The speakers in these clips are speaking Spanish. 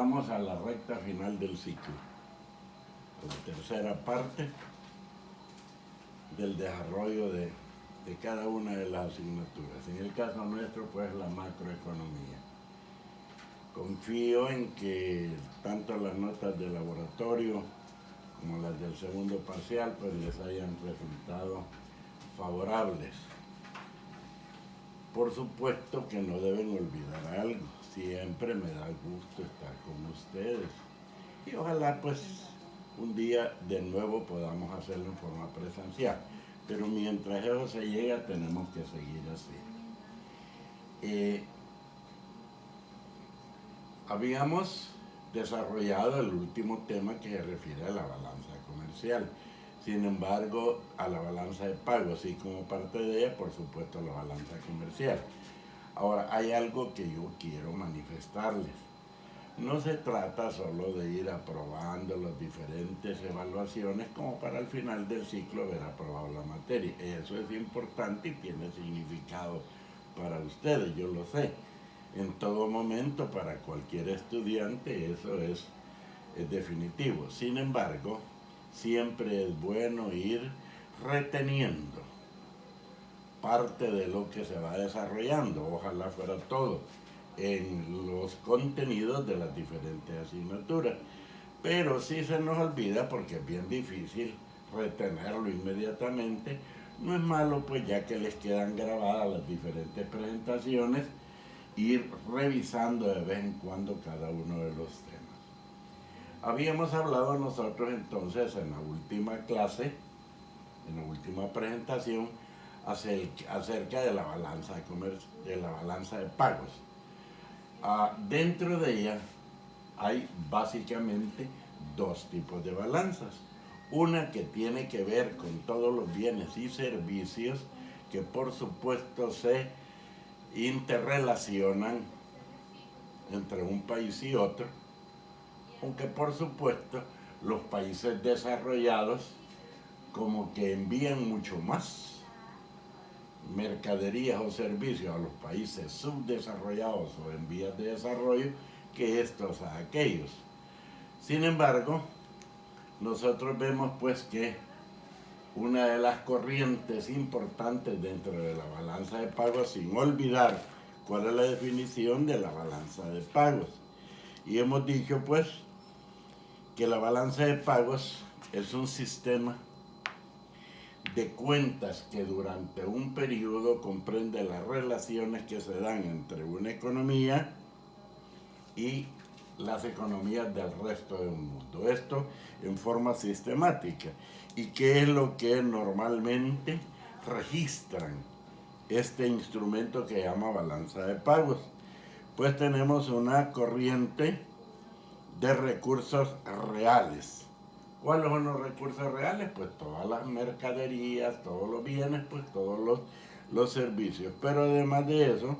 llegamos a la recta final del ciclo, la tercera parte del desarrollo de cada una de las asignaturas. En el caso nuestro, pues la macroeconomía. Confío en que tanto las notas de laboratorio como las del segundo parcial, pues les hayan resultado favorables. Por supuesto que no deben olvidar algo. Siempre me da gusto estar con ustedes. Y ojalá pues un día de nuevo podamos hacerlo en forma presencial. Pero mientras eso se llega tenemos que seguir así. Habíamos desarrollado el último tema que se refiere a la balanza comercial. Sin embargo, a la balanza de pagos y como parte de ella, por supuesto, a la balanza comercial. Ahora, hay algo que yo quiero manifestarles. No se trata solo de ir aprobando las diferentes evaluaciones como para al final del ciclo haber aprobado la materia. Eso es importante y tiene significado para ustedes, yo lo sé. En todo momento, para cualquier estudiante, eso es definitivo. Sin embargo, siempre es bueno ir reteniendo parte de lo que se va desarrollando, ojalá fuera todo, en los contenidos de las diferentes asignaturas. Pero si se nos olvida, porque es bien difícil retenerlo inmediatamente, no es malo, pues ya que les quedan grabadas las diferentes presentaciones, ir revisando de vez en cuando cada uno de los temas. Habíamos hablado nosotros entonces en la última clase, en la última presentación, acerca de la balanza de pagos. Dentro de ella hay básicamente dos tipos de balanzas. Una que tiene que ver con todos los bienes y servicios que por supuesto se interrelacionan entre un país y otro, aunque por supuesto los países desarrollados como que envían mucho más mercaderías o servicios a los países subdesarrollados o en vías de desarrollo que estos a aquellos. Sin embargo, nosotros vemos pues que una de las corrientes importantes dentro de la balanza de pagos, sin olvidar cuál es la definición de la balanza de pagos. Y hemos dicho pues que la balanza de pagos es un sistema de cuentas que durante un periodo comprende las relaciones que se dan entre una economía y las economías del resto del mundo. Esto en forma sistemática. ¿Y qué es lo que normalmente registran este instrumento que se llama balanza de pagos? Pues tenemos una corriente de recursos reales. ¿Cuáles son los recursos reales? Pues todas las mercaderías, todos los bienes, pues todos los servicios. Pero además de eso,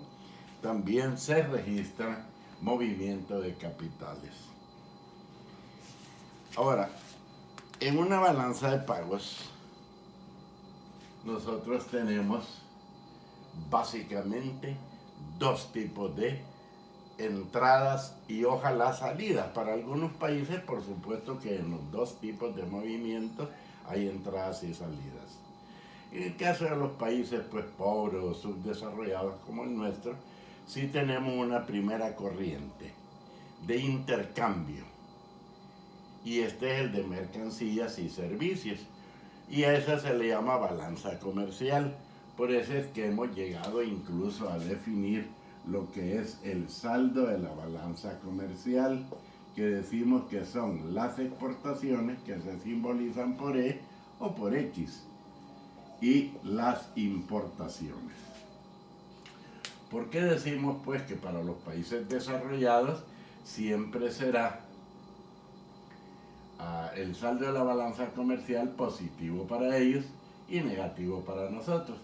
también se registra movimiento de capitales. Ahora, en una balanza de pagos, nosotros tenemos básicamente dos tipos de entradas y ojalá salidas. Para algunos países, por supuesto que en los dos tipos de movimientos hay entradas y salidas. En el caso de los países pues pobres o subdesarrollados como el nuestro, sí tenemos una primera corriente de intercambio. Y este es el de mercancías y servicios. Y a esa se le llama balanza comercial. Por eso es que hemos llegado incluso a definir lo que es el saldo de la balanza comercial, que decimos que son las exportaciones que se simbolizan por E o por X y las importaciones. ¿Por qué decimos pues que para los países desarrollados siempre será el saldo de la balanza comercial positivo para ellos y negativo para nosotros?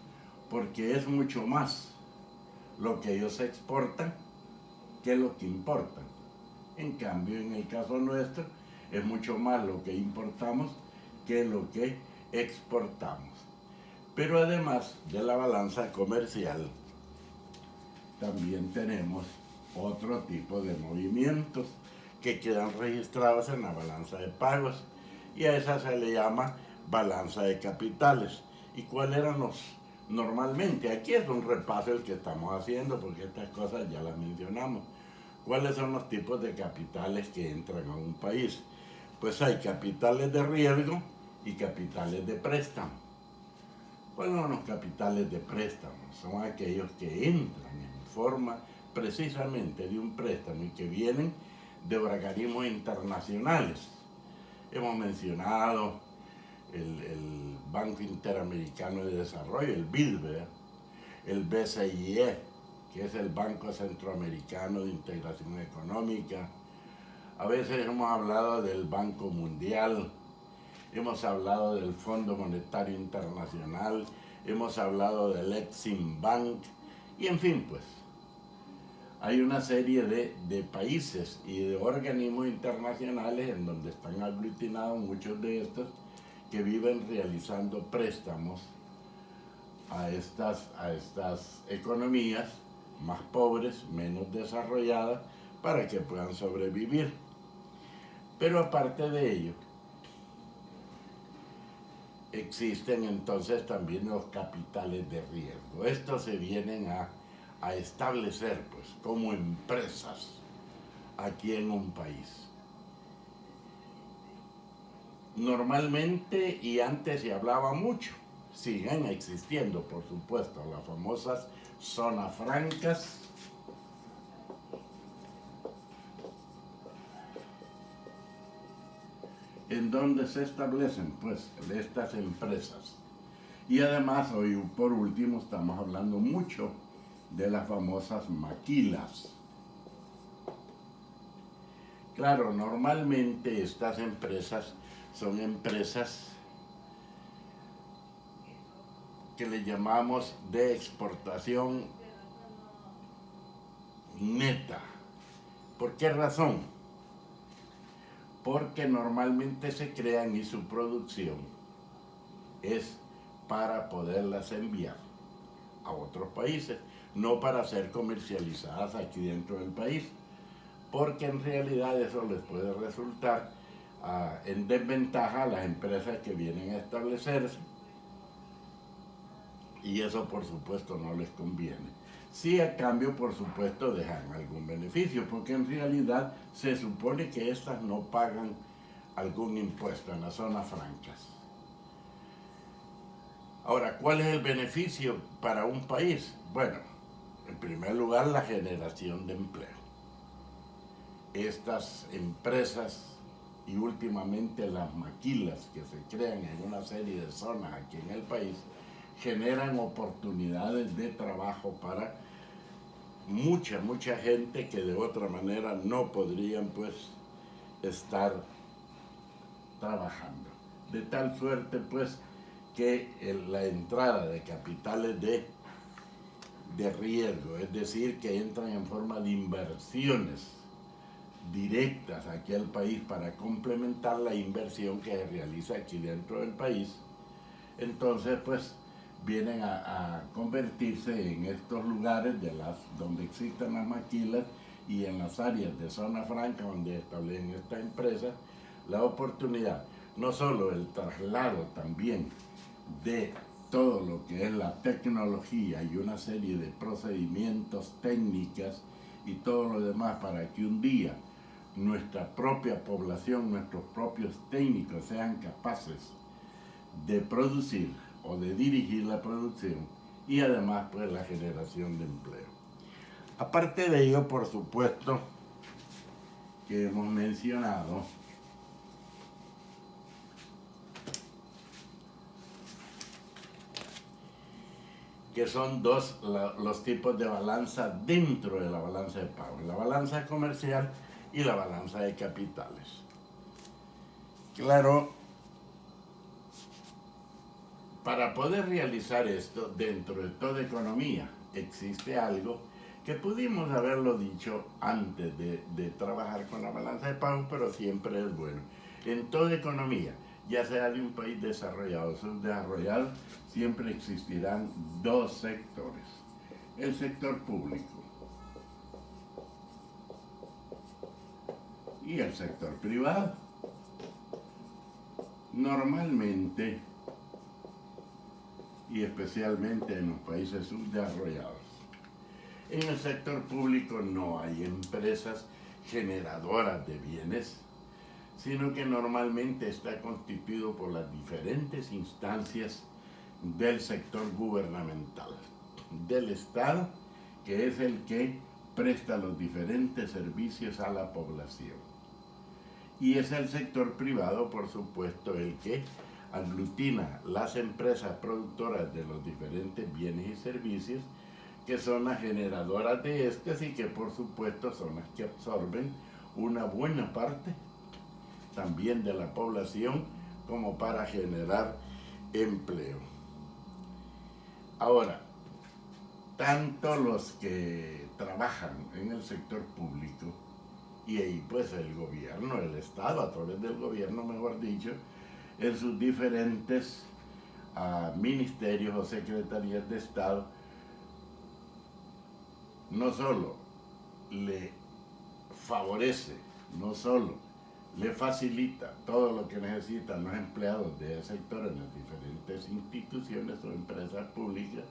Porque es mucho más lo que ellos exportan que lo que importan. En cambio, en el caso nuestro, es mucho más lo que importamos que lo que exportamos. Pero además de la balanza comercial, también tenemos otro tipo de movimientos que quedan registrados en la balanza de pagos, y a esa se le llama balanza de capitales. ¿Y cuáles eran los normalmente? Aquí es un repaso el que estamos haciendo, porque estas cosas ya las mencionamos. ¿Cuáles son los tipos de capitales que entran a un país? Pues hay capitales de riesgo y capitales de préstamo. ¿Cuáles son los capitales de préstamo? Son aquellos que entran en forma precisamente de un préstamo y que vienen de organismos internacionales. Hemos mencionado el Banco Interamericano de Desarrollo, el BID, ¿verdad? El BCIE, que es el Banco Centroamericano de Integración Económica. A veces hemos hablado del Banco Mundial, hemos hablado del Fondo Monetario Internacional, hemos hablado del Exim Bank, y en fin, pues, hay una serie de países y de organismos internacionales en donde están aglutinados muchos de estos que viven realizando préstamos a estas economías más pobres, menos desarrolladas, para que puedan sobrevivir. Pero aparte de ello, existen entonces también los capitales de riesgo. Estos se vienen a establecer pues como empresas aquí en un país. Normalmente, y antes se hablaba mucho, siguen existiendo por supuesto las famosas zonas francas, en donde se establecen pues estas empresas. Y además hoy por último estamos hablando mucho de las famosas maquilas. Claro, normalmente estas empresas son empresas que le llamamos de exportación neta. ¿Por qué razón? Porque normalmente se crean y su producción es para poderlas enviar a otros países, no para ser comercializadas aquí dentro del país, porque en realidad eso les puede resultar en desventaja a las empresas que vienen a establecerse, y eso por supuesto no les conviene. Sí, a cambio por supuesto dejan algún beneficio, porque en realidad se supone que estas no pagan algún impuesto en las zonas francas. Ahora, ¿cuál es el beneficio para un país? Bueno, en primer lugar, la generación de empleo. Estas empresas y últimamente las maquilas que se crean en una serie de zonas aquí en el país generan oportunidades de trabajo para mucha gente que de otra manera no podrían pues estar trabajando. De tal suerte pues que la entrada de capitales de riesgo, es decir, que entran en forma de inversiones directas aquí al país para complementar la inversión que se realiza aquí dentro del país, entonces pues vienen a convertirse en estos lugares donde existen las maquilas y en las áreas de zona franca donde establecen esta empresa, la oportunidad, no solo el traslado también de todo lo que es la tecnología y una serie de procedimientos, técnicas y todo lo demás para que un día nuestra propia población, nuestros propios técnicos sean capaces de producir o de dirigir la producción, y además pues la generación de empleo. Aparte de ello, por supuesto, que hemos mencionado que son dos los tipos de balanza dentro de la balanza de pago, la balanza comercial y la balanza de capitales. Claro, para poder realizar esto dentro de toda economía existe algo que pudimos haberlo dicho antes de trabajar con la balanza de pagos, pero siempre es bueno. En toda economía, ya sea de un país desarrollado o subdesarrollado, siempre existirán dos sectores. El sector público y el sector privado. Normalmente, y especialmente en los países subdesarrollados, en el sector público no hay empresas generadoras de bienes, sino que normalmente está constituido por las diferentes instancias del sector gubernamental, del Estado, que es el que presta los diferentes servicios a la población. Y es el sector privado, por supuesto, el que aglutina las empresas productoras de los diferentes bienes y servicios, que son las generadoras de estos y que por supuesto son las que absorben una buena parte también de la población como para generar empleo. Ahora, tanto los que trabajan en el sector público y ahí pues el gobierno, el Estado, a través del gobierno mejor dicho, en sus diferentes ministerios o secretarías de Estado, no solo le favorece, no solo le facilita todo lo que necesitan los empleados de ese sector en las diferentes instituciones o empresas públicas,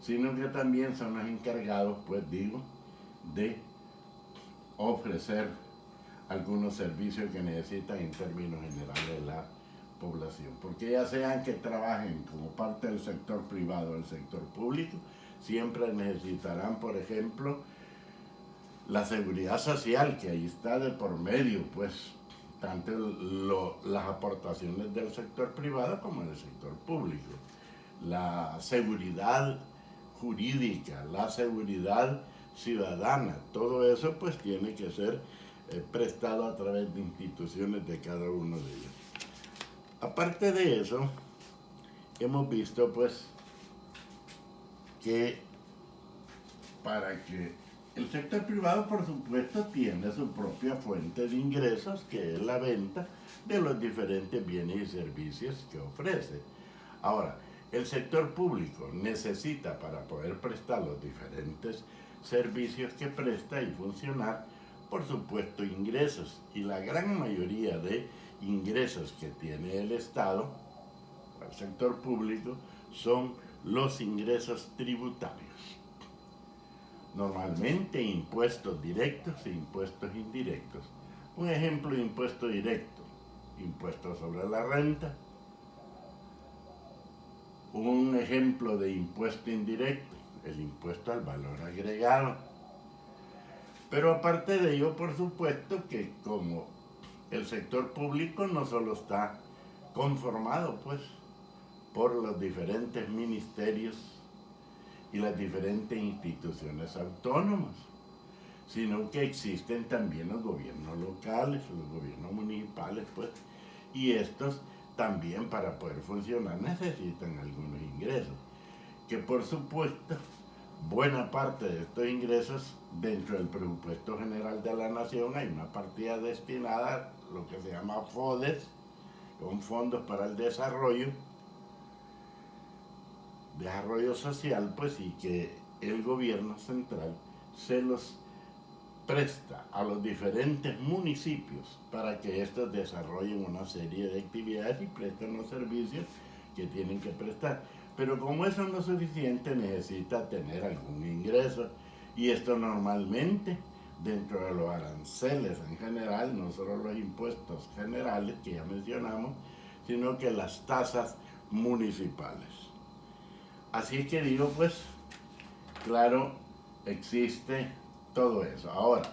sino que también son los encargados, pues digo, de ofrecer algunos servicios que necesitan en términos generales la población. Porque ya sean que trabajen como parte del sector privado o del sector público, siempre necesitarán, por ejemplo, la seguridad social, que ahí está de por medio, pues, tanto las aportaciones del sector privado como del sector público. La seguridad jurídica, la seguridad ciudadana, todo eso pues tiene que ser prestado a través de instituciones de cada uno de ellos. Aparte de eso, hemos visto pues que para que el sector privado, por supuesto, tiene su propia fuente de ingresos, que es la venta de los diferentes bienes y servicios que ofrece. Ahora, el sector público necesita, para poder prestar los diferentes servicios que presta y funcionar, por supuesto, ingresos. Y la gran mayoría de ingresos que tiene el Estado, el sector público, son los ingresos tributarios. Normalmente impuestos directos e impuestos indirectos. Un ejemplo de impuesto directo, impuesto sobre la renta. Un ejemplo de impuesto indirecto, el impuesto al valor agregado. Pero aparte de ello, por supuesto que como el sector público no solo está conformado pues por los diferentes ministerios y las diferentes instituciones autónomas, sino que existen también los gobiernos locales, los gobiernos municipales, pues, y estos también para poder funcionar necesitan algunos ingresos, que por supuesto buena parte de estos ingresos dentro del presupuesto general de la nación hay una partida destinada a lo que se llama FODES, son fondos para el desarrollo social, pues, y que el gobierno central se los presta a los diferentes municipios para que estos desarrollen una serie de actividades y presten los servicios que tienen que prestar. Pero como eso no es suficiente, necesita tener algún ingreso, y esto normalmente dentro de los aranceles en general, no solo los impuestos generales que ya mencionamos, sino que las tasas municipales. Así que digo, pues, claro, existe todo eso. Ahora,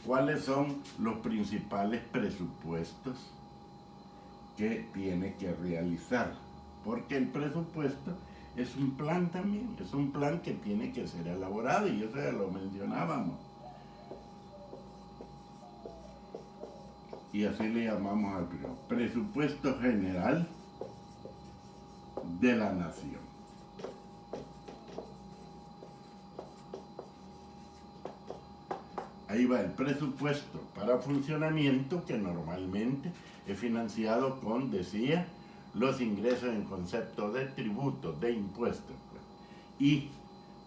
¿cuáles son los principales presupuestos que tiene que realizar? Porque el presupuesto es un plan también, es un plan que tiene que ser elaborado, y eso ya lo mencionábamos. Y así le llamamos al presupuesto general de la nación. Ahí va el presupuesto para funcionamiento, que normalmente es financiado con, decía, los ingresos en concepto de tributos, de impuestos, pues, y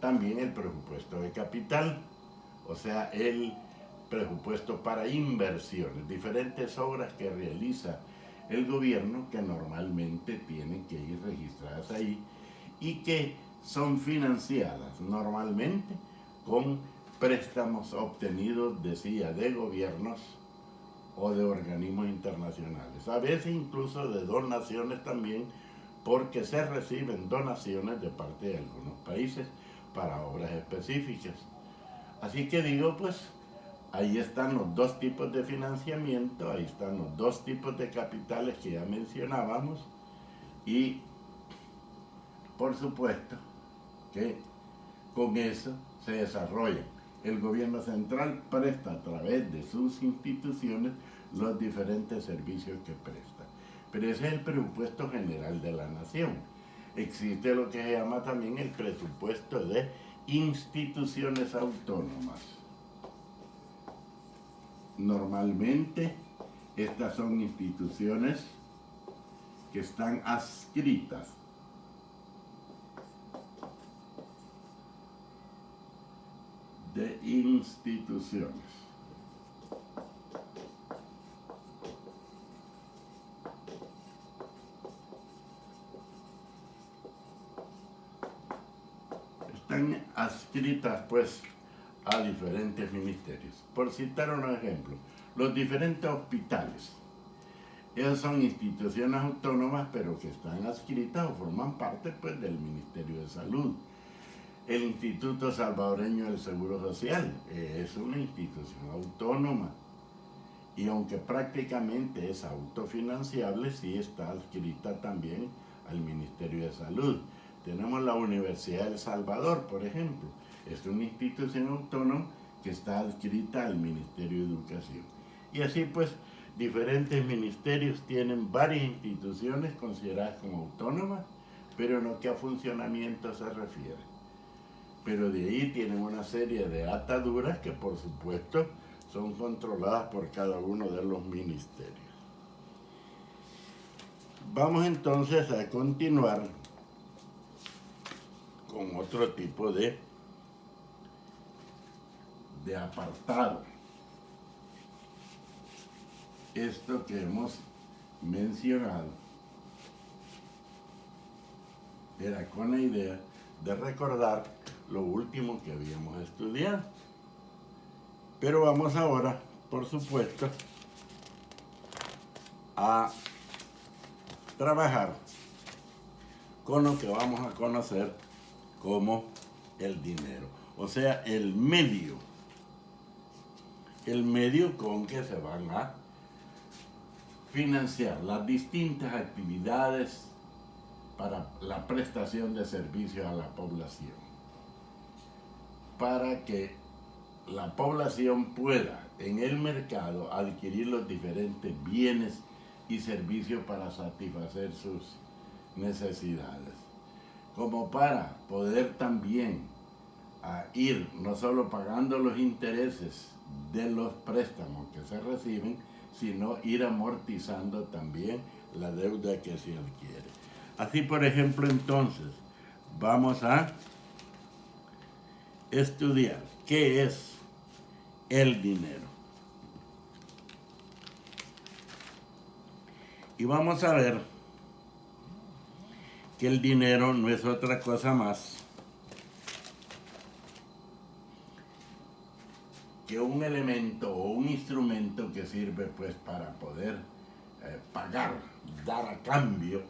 también el presupuesto de capital, o sea, el presupuesto para inversiones, diferentes obras que realiza el gobierno que normalmente tienen que ir registradas ahí y que son financiadas normalmente con préstamos obtenidos, decía, de gobiernos o de organismos internacionales, a veces incluso de donaciones también, porque se reciben donaciones de parte de algunos países para obras específicas. Así que digo, pues, ahí están los dos tipos de financiamiento, ahí están los dos tipos de capitales que ya mencionábamos y, por supuesto, que con eso se desarrolla. El gobierno central presta a través de sus instituciones los diferentes servicios que presta. Pero ese es el presupuesto general de la nación. Existe lo que se llama también el presupuesto de instituciones autónomas. Normalmente estas son instituciones que están adscritas de instituciones. Están adscritas pues a diferentes ministerios. Por citar un ejemplo, los diferentes hospitales. Esas son instituciones autónomas, pero que están adscritas o forman parte pues, del Ministerio de Salud. El Instituto Salvadoreño del Seguro Social es una institución autónoma y aunque prácticamente es autofinanciable, sí está adscrita también al Ministerio de Salud. Tenemos la Universidad de El Salvador, por ejemplo, es una institución autónoma que está adscrita al Ministerio de Educación. Y así pues, diferentes ministerios tienen varias instituciones consideradas como autónomas, pero no que a funcionamiento se refiere. Pero de ahí tienen una serie de ataduras que por supuesto son controladas por cada uno de los ministerios. Vamos entonces a continuar con otro tipo de apartado. Esto que hemos mencionado era con la idea de recordar lo último que habíamos estudiado. Pero vamos ahora, por supuesto, a trabajar con lo que vamos a conocer como el dinero, o sea, el medio con que se van a financiar las distintas actividades para la prestación de servicios a la población, para que la población pueda en el mercado adquirir los diferentes bienes y servicios para satisfacer sus necesidades, como para poder también ir no solo pagando los intereses de los préstamos que se reciben, sino ir amortizando también la deuda que se adquiere. Así, por ejemplo, entonces, vamos a estudiar qué es el dinero. Y vamos a ver que el dinero no es otra cosa más que un elemento o un instrumento que sirve pues para poder pagar, dar a cambio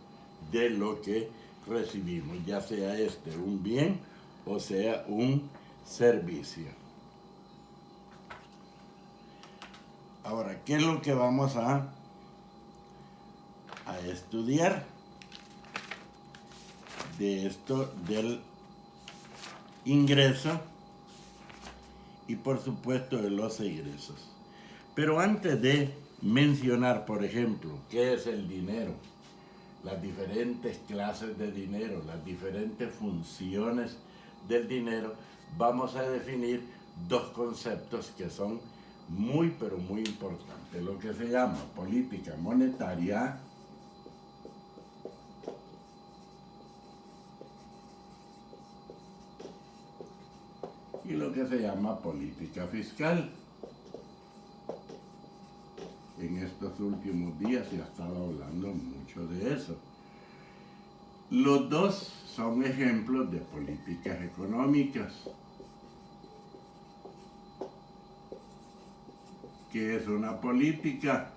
de lo que recibimos, ya sea un bien o sea un servicio. Ahora, ¿qué es lo que vamos a estudiar de esto del ingreso y por supuesto de los egresos? Pero antes de mencionar, por ejemplo, qué es el dinero, las diferentes clases de dinero, las diferentes funciones del dinero, vamos a definir dos conceptos que son muy pero muy importantes, lo que se llama política monetaria y lo que se llama política fiscal. en estos últimos días se ha estado hablando mucho de eso. Los dos son ejemplos de políticas económicas. ¿Qué es una política?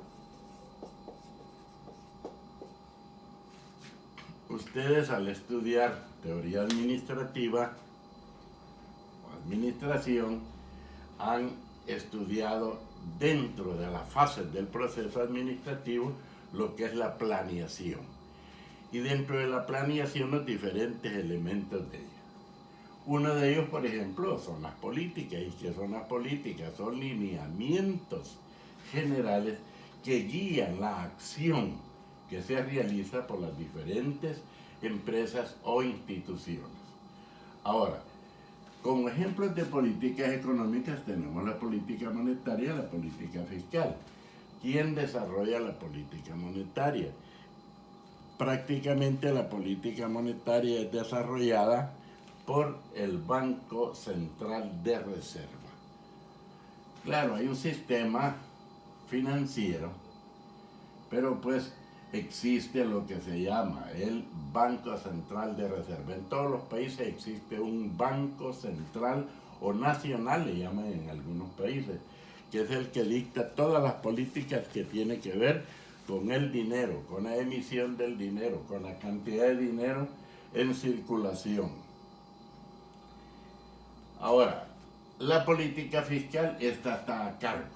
Ustedes al estudiar teoría administrativa o administración han estudiado dentro de las fases del proceso administrativo lo que es la planeación. Y dentro de la planeación los diferentes elementos de ella. Uno de ellos, por ejemplo, son las políticas. ¿Y qué son las políticas? Son lineamientos generales que guían la acción que se realiza por las diferentes empresas o instituciones. Ahora, como ejemplos de políticas económicas tenemos la política monetaria y la política fiscal. ¿Quién desarrolla la política monetaria? Prácticamente la política monetaria es desarrollada por el Banco Central de Reserva. Claro, hay un sistema financiero, pero pues existe lo que se llama el Banco Central de Reserva. En todos los países existe un Banco Central o nacional, le llaman en algunos países, que es el que dicta todas las políticas que tienen que ver con el dinero, con la emisión del dinero, con la cantidad de dinero en circulación. Ahora, la política fiscal está a cargo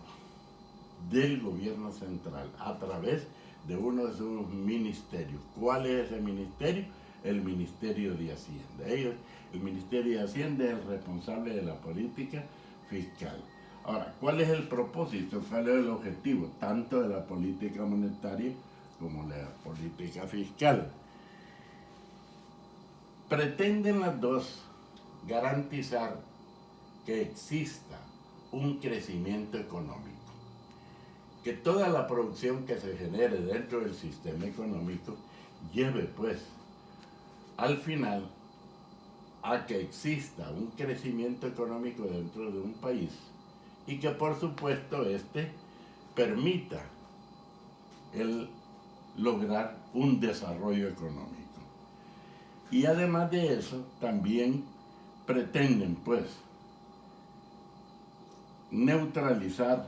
del gobierno central a través de uno de sus ministerios. ¿Cuál es ese ministerio? El Ministerio de Hacienda. El Ministerio de Hacienda es el responsable de la política fiscal. Ahora, ¿cuál es el propósito? ¿Cuál es el objetivo? Tanto de la política monetaria como de la política fiscal. Pretenden las dos garantizar que exista un crecimiento económico, que toda la producción que se genere dentro del sistema económico lleve pues al final a que exista un crecimiento económico dentro de un país y que por supuesto permita el lograr un desarrollo económico. Y además de eso también pretenden pues neutralizar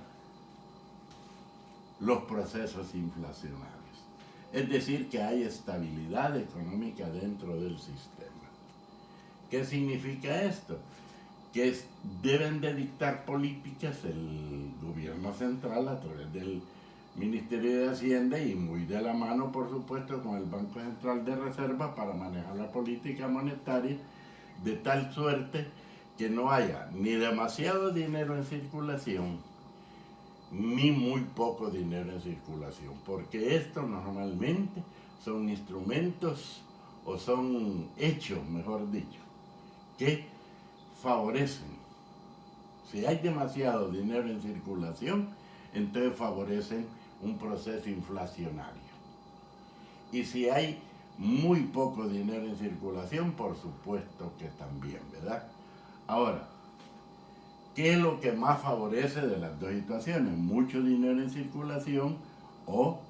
los procesos inflacionarios. Es decir, que hay estabilidad económica dentro del sistema. ¿Qué significa esto? Que deben de dictar políticas el gobierno central a través del Ministerio de Hacienda y muy de la mano, por supuesto, con el Banco Central de Reserva para manejar la política monetaria de tal suerte que no haya ni demasiado dinero en circulación ni muy poco dinero en circulación, porque esto normalmente son instrumentos o son hechos, mejor dicho, que favorecen. Si hay demasiado dinero en circulación, entonces favorecen un proceso inflacionario. Y si hay muy poco dinero en circulación, por supuesto que también, ¿verdad? Ahora, ¿qué es lo que más favorece de las dos situaciones? ¿Mucho dinero en circulación o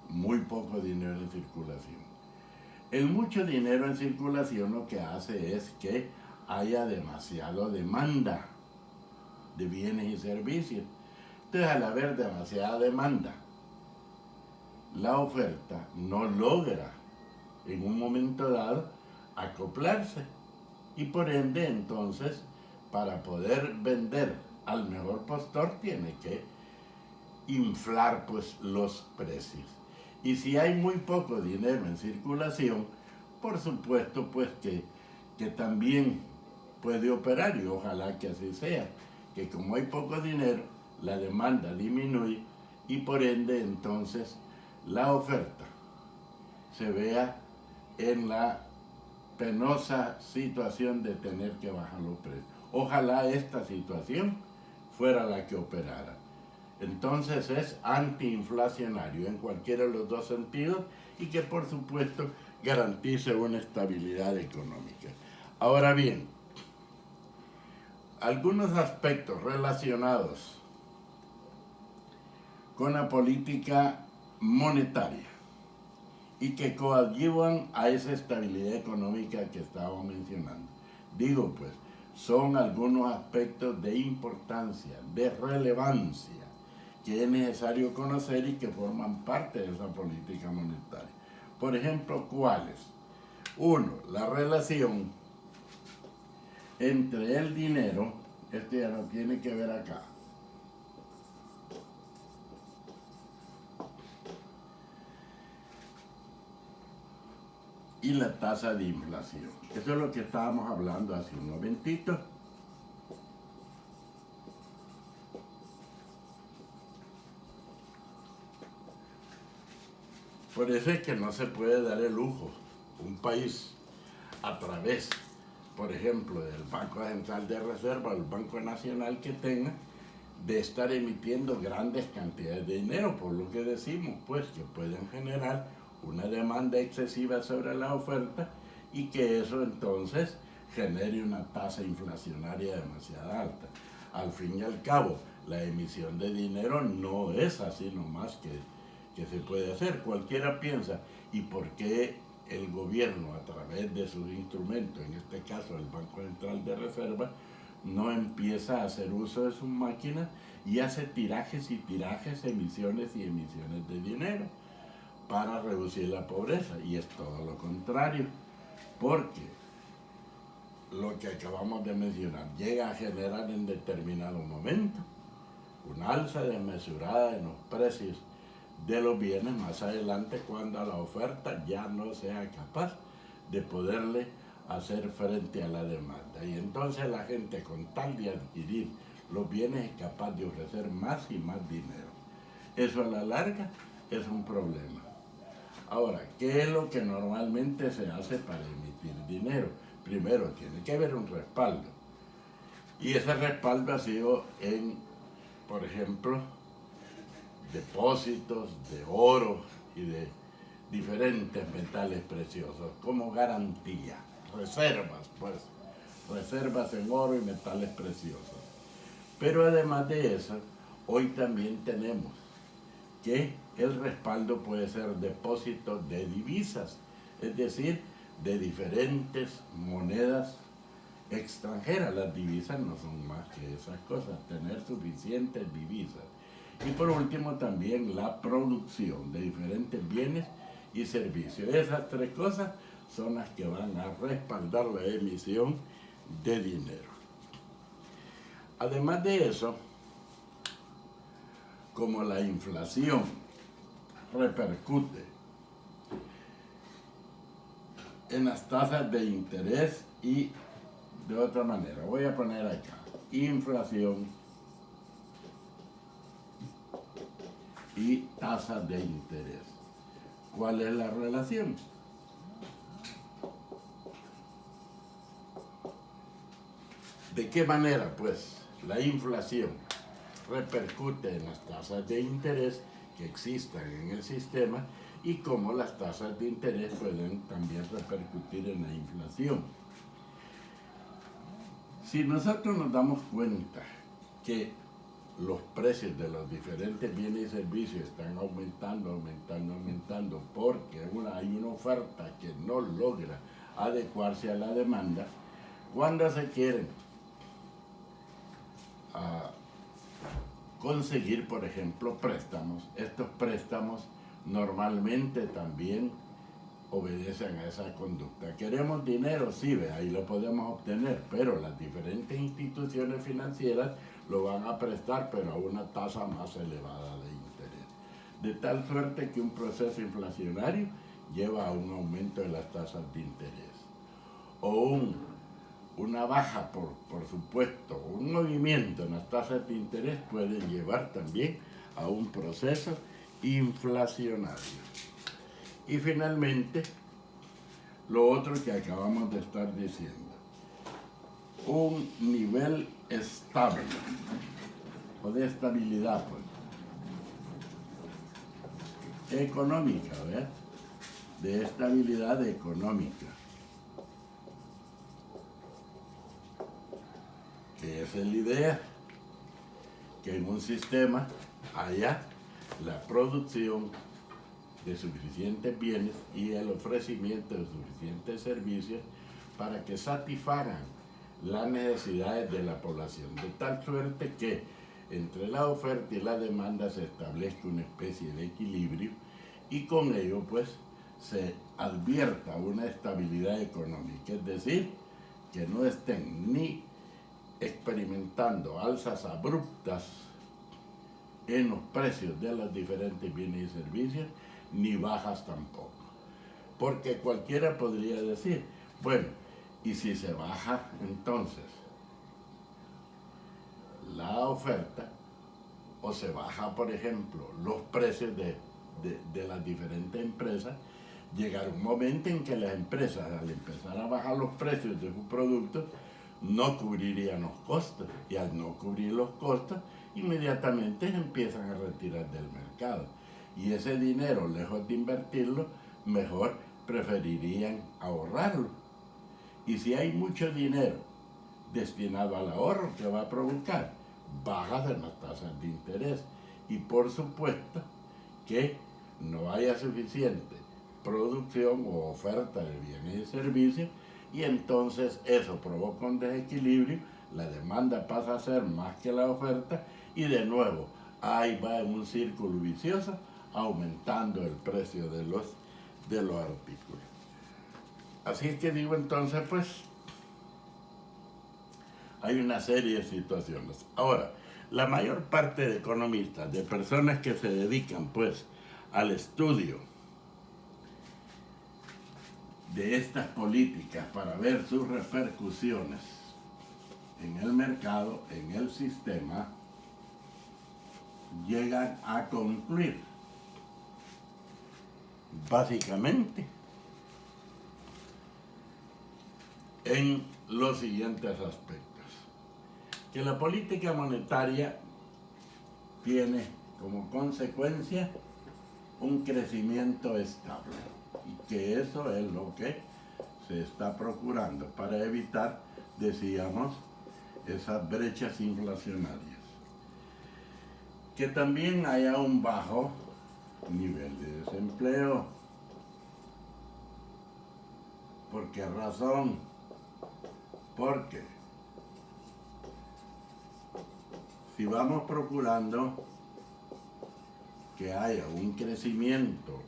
muy poco dinero en circulación? El mucho dinero en circulación lo que hace es que haya demasiada demanda de bienes y servicios. Entonces, al haber demasiada demanda, la oferta no logra en un momento dado acoplarse y por ende entonces para poder vender al mejor postor tiene que inflar pues los precios. Y si hay muy poco dinero en circulación, por supuesto pues que también puede operar, y ojalá que así sea, que como hay poco dinero, la demanda disminuye y por ende entonces la oferta se vea en la penosa situación de tener que bajar los precios. Ojalá esta situación fuera la que operara. Entonces es antiinflacionario en cualquiera de los dos sentidos y que por supuesto garantice una estabilidad económica. Ahora bien, algunos aspectos relacionados con la política monetaria y que coadyuvan a esa estabilidad económica que estábamos mencionando. Digo pues, son algunos aspectos de importancia, de relevancia, que es necesario conocer y que forman parte de esa política monetaria. Por ejemplo, ¿cuáles? Uno, la relación entre el dinero, este ya no tiene que ver acá, y la tasa de inflación. Eso es lo que estábamos hablando hace un momentito. Por eso es que no se puede dar el lujo un país a través, por ejemplo, del Banco Central de Reserva, el Banco Nacional que tenga, de estar emitiendo grandes cantidades de dinero, por lo que decimos, pues, que pueden generar una demanda excesiva sobre la oferta y que eso entonces genere una tasa inflacionaria demasiado alta. Al fin y al cabo, la emisión de dinero no es así nomás que se puede hacer. Cualquiera piensa, ¿y por qué el gobierno a través de sus instrumentos, en este caso el Banco Central de Reserva, no empieza a hacer uso de sus máquinas y hace tirajes y tirajes, emisiones y emisiones de dinero para reducir la pobreza? Y es todo lo contrario, porque lo que acabamos de mencionar llega a generar en determinado momento una alza desmesurada en los precios de los bienes más adelante, cuando la oferta ya no sea capaz de poderle hacer frente a la demanda. Y entonces la gente, con tal de adquirir los bienes, es capaz de ofrecer más y más dinero. Eso a la larga es un problema. Ahora, ¿qué es lo que normalmente se hace para emitir dinero? Primero, tiene que haber un respaldo. Y ese respaldo ha sido en, por ejemplo, depósitos de oro y de diferentes metales preciosos como garantía, reservas, pues, reservas en oro y metales preciosos. Pero además de eso, hoy también tenemos que el respaldo puede ser depósito de divisas, es decir, de diferentes monedas extranjeras. Las divisas no son más que esas cosas, tener suficientes divisas. Y por último también la producción de diferentes bienes y servicios. Esas tres cosas son las que van a respaldar la emisión de dinero. Además de eso, como la inflación repercute en las tasas de interés y de otra manera, voy a poner acá, inflación y tasas de interés. ¿Cuál es la relación? ¿De qué manera, pues, la inflación repercute en las tasas de interés que existan en el sistema y cómo las tasas de interés pueden también repercutir en la inflación? Si nosotros nos damos cuenta que los precios de los diferentes bienes y servicios están aumentando porque hay una oferta que no logra adecuarse a la demanda, cuando se quieren conseguir, por ejemplo, préstamos, estos préstamos normalmente también obedecen a esa conducta. ¿Queremos dinero? Sí, ahí lo podemos obtener, pero las diferentes instituciones financieras lo van a prestar, pero a una tasa más elevada de interés. De tal suerte que un proceso inflacionario lleva a un aumento de las tasas de interés. O una baja, por supuesto, un movimiento en las tasas de interés puede llevar también a un proceso inflacionario. Y finalmente, lo otro que acabamos de estar diciendo, un nivel estable o de estabilidad, pues, económica, ¿verdad? De estabilidad económica, que esa es la idea, que en un sistema haya la producción de suficientes bienes y el ofrecimiento de suficientes servicios para que satisfagan las necesidades de la población, de tal suerte que entre la oferta y la demanda se establezca una especie de equilibrio y con ello pues se advierta una estabilidad económica, es decir, que no estén ni experimentando alzas abruptas en los precios de los diferentes bienes y servicios, ni bajas tampoco. Porque cualquiera podría decir, bueno, y si se baja entonces la oferta, o se baja, por ejemplo, los precios de las diferentes empresas, llegará un momento en que las empresas, al empezar a bajar los precios de sus productos, no cubrirían los costos, y al no cubrir los costos, inmediatamente empiezan a retirar del mercado. Y ese dinero, lejos de invertirlo, mejor preferirían ahorrarlo. Y si hay mucho dinero destinado al ahorro, ¿qué va a provocar? Bajas en las tasas de interés. Y por supuesto que no haya suficiente producción o oferta de bienes y servicios, y entonces eso provoca un desequilibrio, la demanda pasa a ser más que la oferta, y de nuevo ahí va en un círculo vicioso, aumentando el precio de los artículos. Así es que digo entonces, pues, hay una serie de situaciones. Ahora, la mayor parte de economistas, de personas que se dedican, pues, al estudio de estas políticas para ver sus repercusiones en el mercado, en el sistema, llegan a concluir, básicamente, en los siguientes aspectos. Que la política monetaria tiene como consecuencia un crecimiento estable, y que eso es lo que se está procurando para evitar, decíamos, esas brechas inflacionarias. Que también haya un bajo nivel de desempleo. ¿Por qué razón? Porque si vamos procurando que haya un crecimiento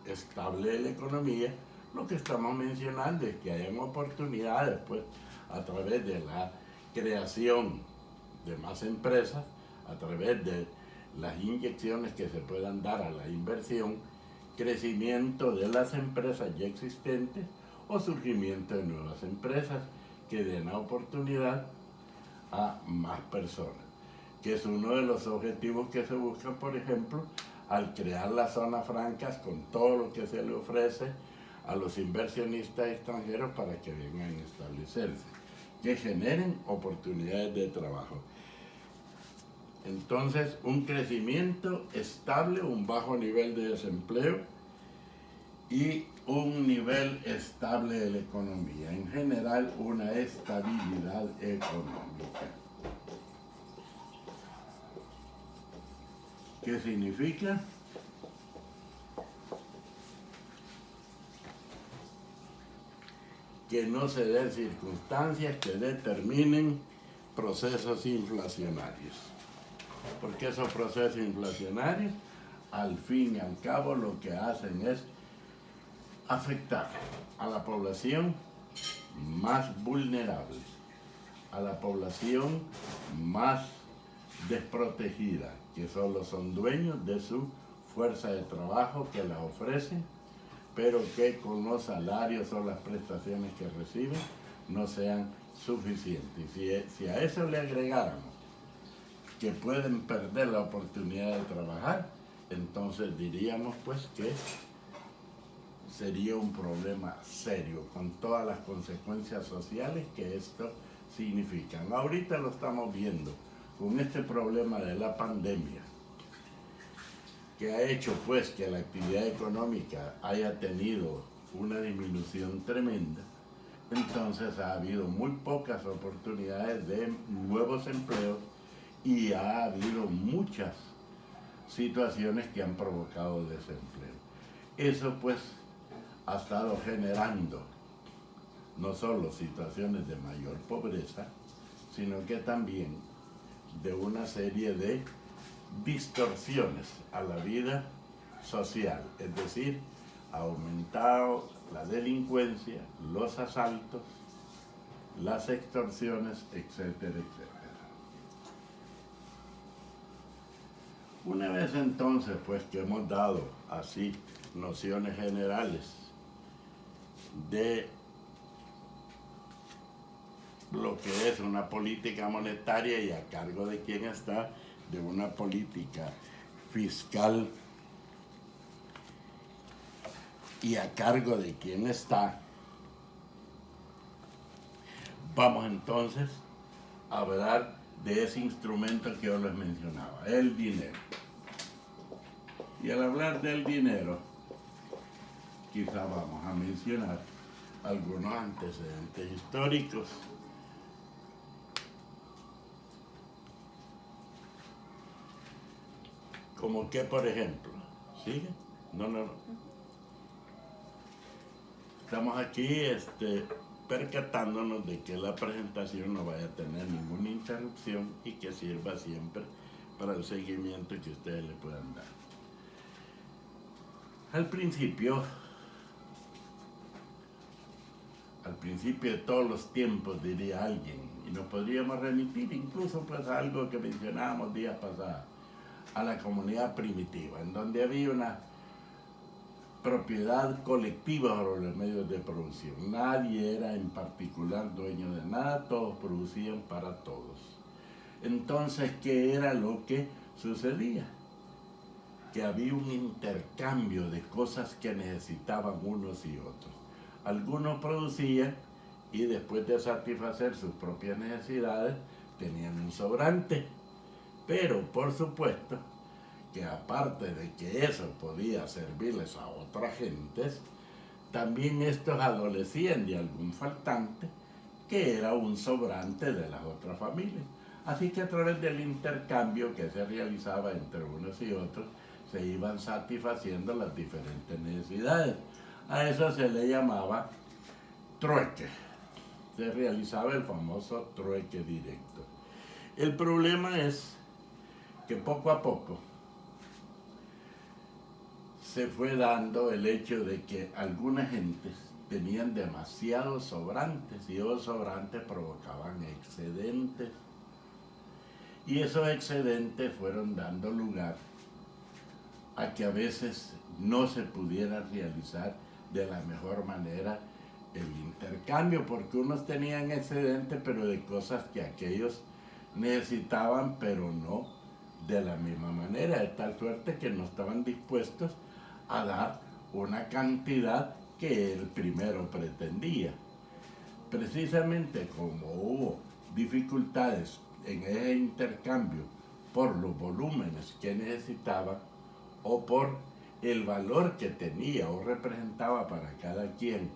estable de la economía, lo que estamos mencionando es que hayan oportunidades, pues, a través de la creación de más empresas, a través de las inyecciones que se puedan dar a la inversión, crecimiento de las empresas ya existentes o surgimiento de nuevas empresas que den la oportunidad a más personas, que es uno de los objetivos que se buscan, por ejemplo, al crear las zonas francas con todo lo que se le ofrece a los inversionistas extranjeros para que vengan a establecerse, que generen oportunidades de trabajo. Entonces, un crecimiento estable, un bajo nivel de desempleo y un nivel estable de la economía. En general, una estabilidad económica. ¿Qué significa? Que no se den circunstancias que determinen procesos inflacionarios. Porque esos procesos inflacionarios, al fin y al cabo, lo que hacen es afectar a la población más vulnerable, a la población más desprotegida, que solo son dueños de su fuerza de trabajo que la ofrecen, pero que con los salarios o las prestaciones que reciben no sean suficientes. Si a eso le agregáramos que pueden perder la oportunidad de trabajar, entonces diríamos pues que sería un problema serio con todas las consecuencias sociales que esto significa. Ahorita lo estamos viendo con este problema de la pandemia, que ha hecho pues que la actividad económica haya tenido una disminución tremenda. Entonces ha habido muy pocas oportunidades de nuevos empleos y ha habido muchas situaciones que han provocado desempleo. Eso pues ha estado generando no solo situaciones de mayor pobreza, sino que también de una serie de distorsiones a la vida social, es decir, ha aumentado la delincuencia, los asaltos, las extorsiones, etcétera, etcétera. Una vez entonces, pues que hemos dado así nociones generales de lo que es una política monetaria y a cargo de quién está, de una política fiscal y a cargo de quién está, vamos entonces a hablar de ese instrumento que yo les mencionaba, el dinero. Y al hablar del dinero, quizá vamos a mencionar algunos antecedentes históricos. Como que, por ejemplo, ¿sigue? No. Estamos aquí percatándonos de que la presentación no vaya a tener ninguna interrupción y que sirva siempre para el seguimiento que ustedes le puedan dar. Al principio de todos los tiempos, diría alguien, y nos podríamos remitir incluso pues a algo que mencionábamos días pasados, a la comunidad primitiva, en donde había una propiedad colectiva sobre los medios de producción. Nadie era en particular dueño de nada, todos producían para todos. Entonces, ¿qué era lo que sucedía? Que había un intercambio de cosas que necesitaban unos y otros. Algunos producían y después de satisfacer sus propias necesidades tenían un sobrante. Pero, por supuesto, que aparte de que eso podía servirles a otras gentes, también estos adolecían de algún faltante que era un sobrante de las otras familias. Así que a través del intercambio que se realizaba entre unos y otros, se iban satisfaciendo las diferentes necesidades. A eso se le llamaba trueque. Se realizaba el famoso trueque directo. El problema es que poco a poco se fue dando el hecho de que algunas gentes tenían demasiados sobrantes y esos sobrantes provocaban excedentes. Y esos excedentes fueron dando lugar a que a veces no se pudiera realizar de la mejor manera el intercambio, porque unos tenían excedentes pero de cosas que aquellos necesitaban, pero no de la misma manera, de tal suerte que no estaban dispuestos a dar una cantidad que el primero pretendía. Precisamente como hubo dificultades en ese intercambio por los volúmenes que necesitaba o por el valor que tenía o representaba para cada quien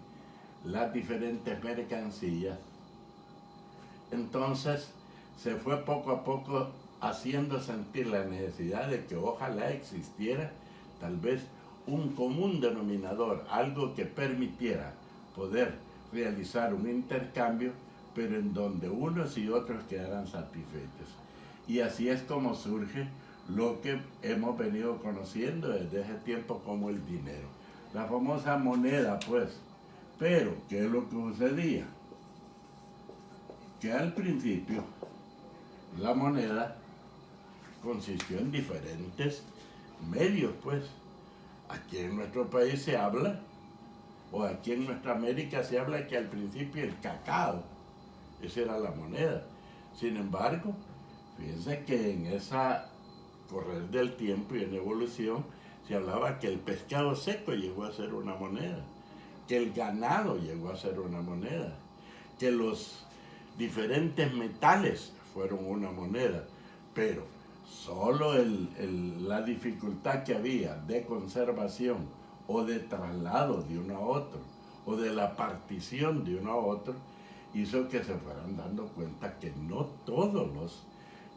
las diferentes mercancías, entonces se fue poco a poco haciendo sentir la necesidad de que ojalá existiera tal vez un común denominador, algo que permitiera poder realizar un intercambio, pero en donde unos y otros quedaran satisfechos. Y así es como surge lo que hemos venido conociendo desde ese tiempo como el dinero. La famosa moneda, pues. Pero, ¿qué es lo que sucedía? Que al principio la moneda consistió en diferentes medios, pues. Aquí en nuestro país se habla, o aquí en nuestra América se habla que al principio el cacao, esa era la moneda. Sin embargo, fíjense que en esa correr del tiempo y en evolución se hablaba que el pescado seco llegó a ser una moneda, que el ganado llegó a ser una moneda, que los diferentes metales fueron una moneda, pero solo la dificultad que había de conservación o de traslado de uno a otro o de la partición de uno a otro hizo que se fueran dando cuenta que no todos los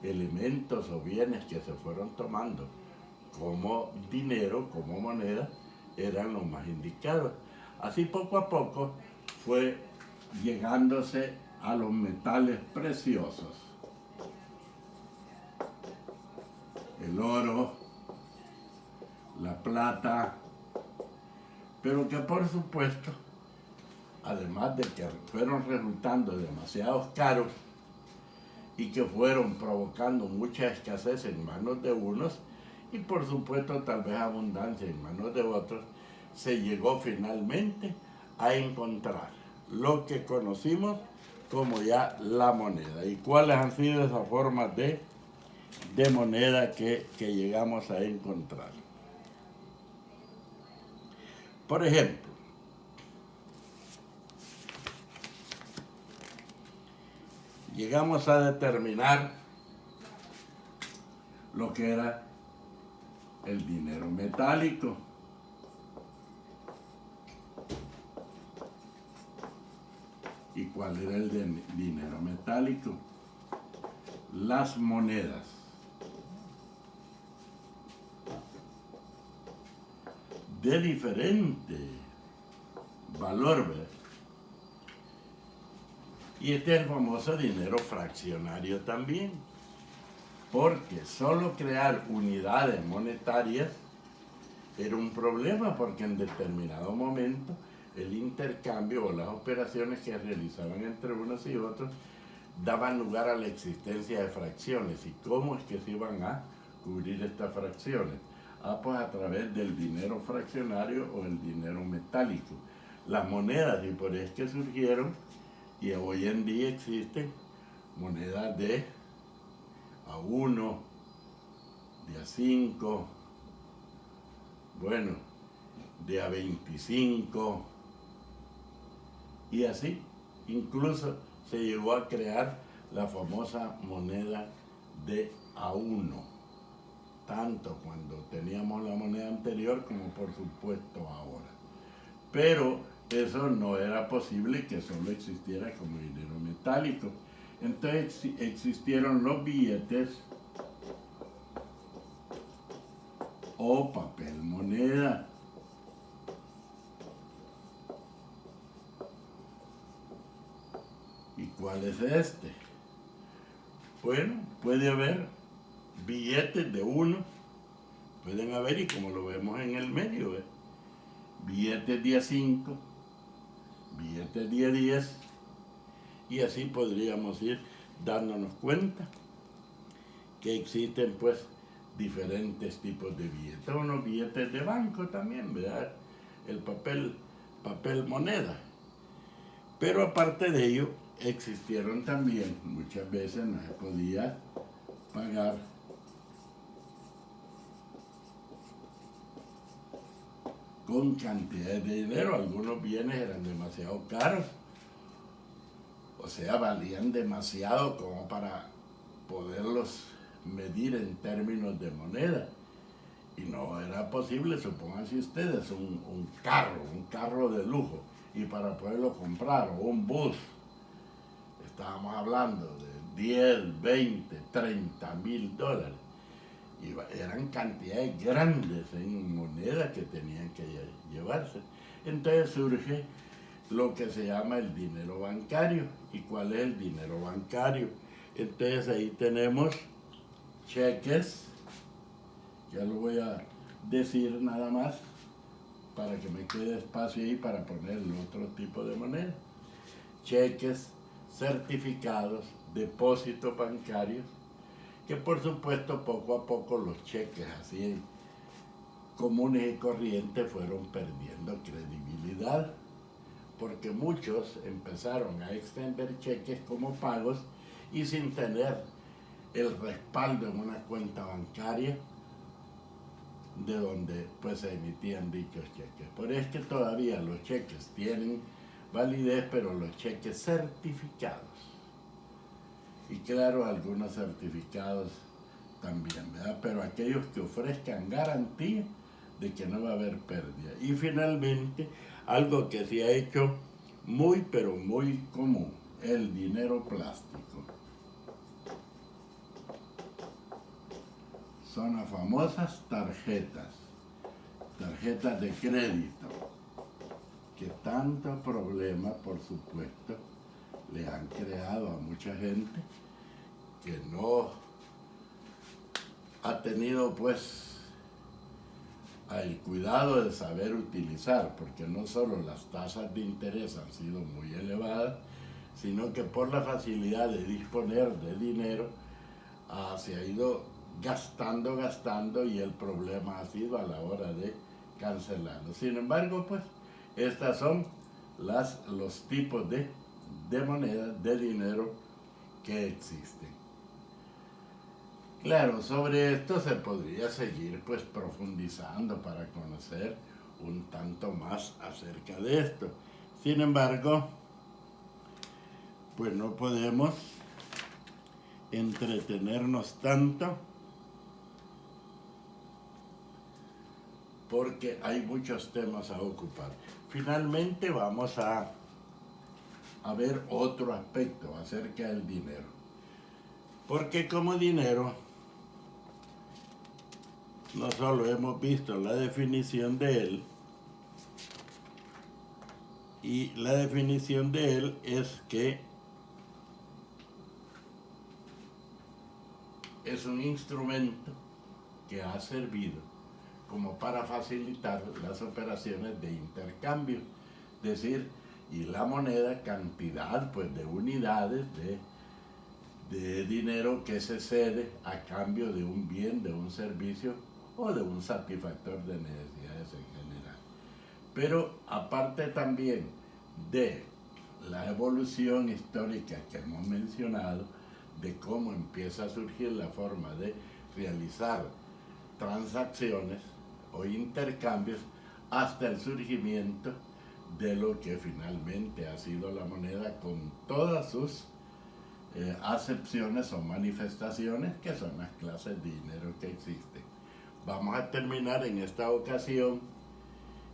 elementos o bienes que se fueron tomando como dinero, como moneda, eran los más indicados. Así poco a poco fue llegándose a los metales preciosos. El oro, la plata, pero que por supuesto, además de que fueron resultando demasiados caros y que fueron provocando mucha escasez en manos de unos y por supuesto tal vez abundancia en manos de otros, se llegó finalmente a encontrar lo que conocimos como ya la moneda. ¿Y cuáles han sido esas formas de moneda que llegamos a encontrar? Por ejemplo, llegamos a determinar lo que era el dinero metálico. ¿Y cuál era el dinero metálico? Las monedas. De diferente valor, ¿verdad? Y este es el famoso dinero fraccionario también, porque solo crear unidades monetarias era un problema, porque en determinado momento el intercambio o las operaciones que realizaban entre unos y otros daban lugar a la existencia de fracciones. ¿Y cómo es que se iban a cubrir estas fracciones? Pues a través del dinero fraccionario o el dinero metálico. Las monedas, y por eso es que surgieron, y hoy en día existen monedas de A1, de A5, bueno, de A25, y así. Incluso se llegó a crear la famosa moneda de A1, tanto cuando teníamos la moneda anterior como por supuesto ahora. Pero eso no era posible que solo existiera como dinero metálico. Entonces existieron los billetes o papel moneda. ¿Y cuál es este? Bueno, puede haber billetes de 1, pueden haber, y como lo vemos en el medio, billetes de A5, billetes de A10, y así podríamos ir dándonos cuenta que existen pues diferentes tipos de billetes. Unos billetes de banco también, ¿verdad? El papel moneda. Pero aparte de ello, existieron también, muchas veces no se podía pagar con cantidades de dinero. Algunos bienes eran demasiado caros, o sea, valían demasiado como para poderlos medir en términos de moneda. Y no era posible, supónganse ustedes, un carro de lujo, y para poderlo comprar, o un bus, estábamos hablando de 10, 20, 30 mil dólares. Y eran cantidades grandes en moneda que tenían que llevarse. Entonces surge lo que se llama el dinero bancario. ¿Y cuál es el dinero bancario? Entonces ahí tenemos cheques, ya lo voy a decir nada más para que me quede espacio ahí para poner el otro tipo de moneda. Cheques, certificados, depósitos bancarios, que por supuesto poco a poco los cheques así comunes y corrientes fueron perdiendo credibilidad, porque muchos empezaron a extender cheques como pagos y sin tener el respaldo en una cuenta bancaria de donde pues se emitían dichos cheques. Por eso es que todavía los cheques tienen validez, pero los cheques certificados, y claro, algunos certificados también, ¿verdad? Pero aquellos que ofrezcan garantía de que no va a haber pérdida. Y finalmente, algo que se ha hecho muy, pero muy común, el dinero plástico. son las famosas tarjetas de crédito, que tanto problema, por supuesto, le han creado a mucha gente que no ha tenido pues el cuidado de saber utilizar, porque no solo las tasas de interés han sido muy elevadas, sino que por la facilidad de disponer de dinero se ha ido gastando y el problema ha sido a la hora de cancelarlo. Sin embargo, pues estas son los tipos de monedas, de dinero que existen. Claro, sobre esto se podría seguir pues profundizando para conocer un tanto más acerca de esto. Sin embargo, pues no podemos entretenernos tanto porque hay muchos temas a ocupar. Finalmente vamos a ver otro aspecto acerca del dinero. Porque como dinero, no solo hemos visto la definición de él, y la definición de él es que es un instrumento que ha servido como para facilitar las operaciones de intercambio, es decir, y la moneda, cantidad pues de unidades de dinero que se cede a cambio de un bien, de un servicio o de un satisfactor de necesidades en general. Pero aparte también de la evolución histórica que hemos mencionado, de cómo empieza a surgir la forma de realizar transacciones o intercambios hasta el surgimiento de lo que finalmente ha sido la moneda con todas sus acepciones o manifestaciones, que son las clases de dinero que existen. Vamos a terminar en esta ocasión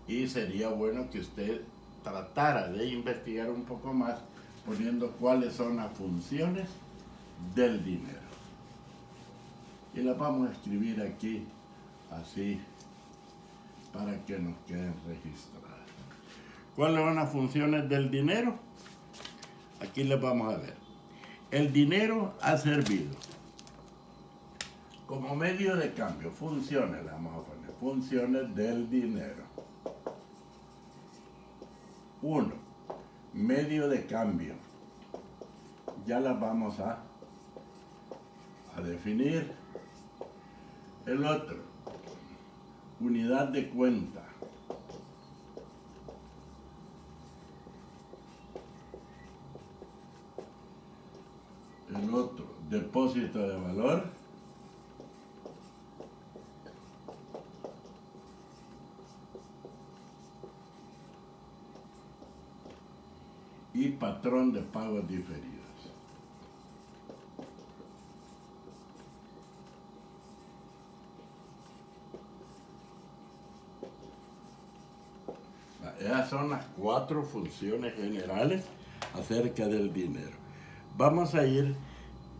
y sería bueno que usted tratara de investigar un poco más poniendo cuáles son las funciones del dinero. Y las vamos a escribir aquí así para que nos queden registradas. ¿Cuáles son las funciones del dinero? Aquí les vamos a ver. El dinero ha servido como medio de cambio. Funciones, le vamos a poner. Funciones del dinero. 1. Medio de cambio. Ya las vamos a definir. El otro, unidad de cuenta. El otro, depósito de valor. Y patrón de pagos diferidos. Esas son las 4 funciones generales acerca del dinero. Vamos a ir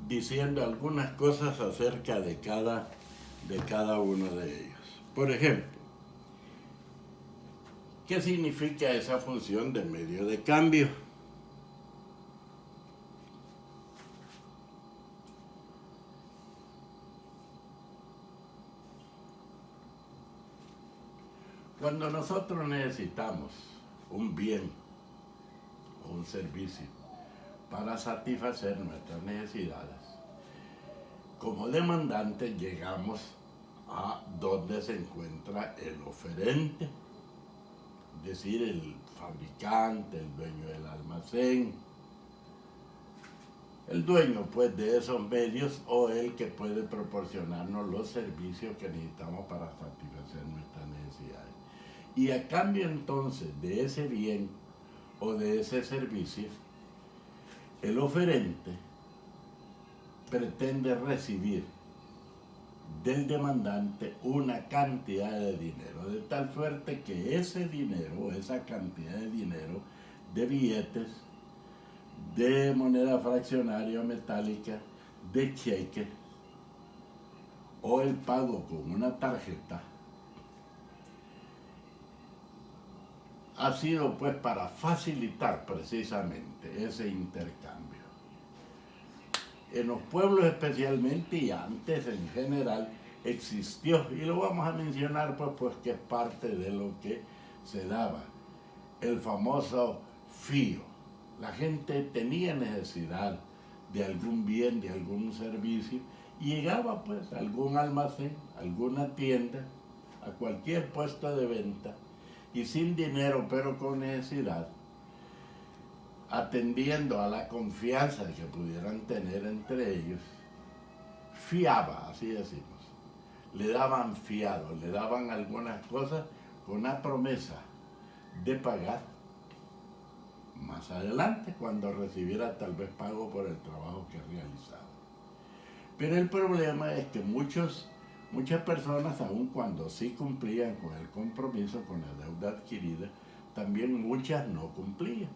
diciendo algunas cosas acerca de cada uno de ellos. Por ejemplo, ¿qué significa esa función de medio de cambio? Cuando nosotros necesitamos un bien o un servicio para satisfacer nuestras necesidades, como demandantes llegamos a donde se encuentra el oferente, es decir, el fabricante, el dueño del almacén, el dueño pues de esos medios o el que puede proporcionarnos los servicios que necesitamos para satisfacer nuestras necesidades. Y a cambio entonces de ese bien o de ese servicio, el oferente pretende recibir del demandante una cantidad de dinero, de tal suerte que ese dinero, esa cantidad de dinero, de billetes, de moneda fraccionaria o metálica, de cheques o el pago con una tarjeta ha sido pues para facilitar precisamente ese intercambio. En los pueblos especialmente y antes en general existió, y lo vamos a mencionar pues que es parte de lo que se daba, el famoso fío. La gente tenía necesidad de algún bien, de algún servicio, y llegaba pues a algún almacén, a alguna tienda, a cualquier puesto de venta, y sin dinero pero con necesidad, atendiendo a la confianza que pudieran tener entre ellos, fiaba, así decimos. Le daban fiado, le daban algunas cosas con la promesa de pagar más adelante cuando recibiera tal vez pago por el trabajo que realizaba. Pero el problema es que muchas personas, aun cuando sí cumplían con el compromiso, con la deuda adquirida, también muchas no cumplían.